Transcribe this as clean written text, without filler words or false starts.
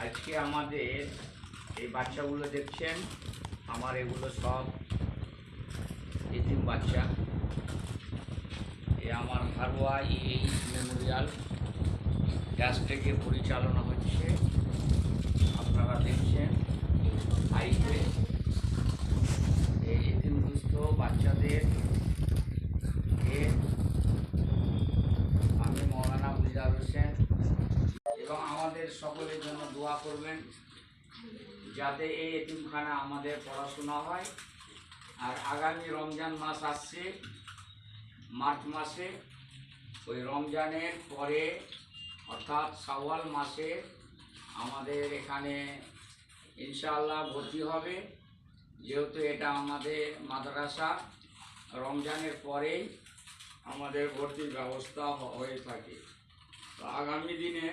আজকে আমাদের এই বাচ্চাগুলো দেখছেন, আমার এগুলো সব এতিম বাচ্চা। এ আমার ঘরোয়া এই মেমোরিয়াল ট্রাস্ট থেকে পরিচালনা হচ্ছে। আপনারা দেখছেন লাইভে এই এতিমগ্রস্ত বাচ্চাদের আমি মৌলানা গুলজার হোসেন, এবং আমাদের সকলের জন্য দোয়া করবেন যাতে এই এতিমখানা আমাদের পড়াশোনা হয়। আর আগামী রমজান মাস আসছে, মার্চ মাসে, ওই রমজানের পরে অর্থাৎ শাওয়াল মাসে আমাদের এখানে ইনশাআল্লাহ ভর্তি হবে। যেহেতু এটা আমাদের মাদ্রাসা, রমজানের পরেই আমাদের ভর্তির ব্যবস্থা হয়ে থাকে। তো আগামী দিনে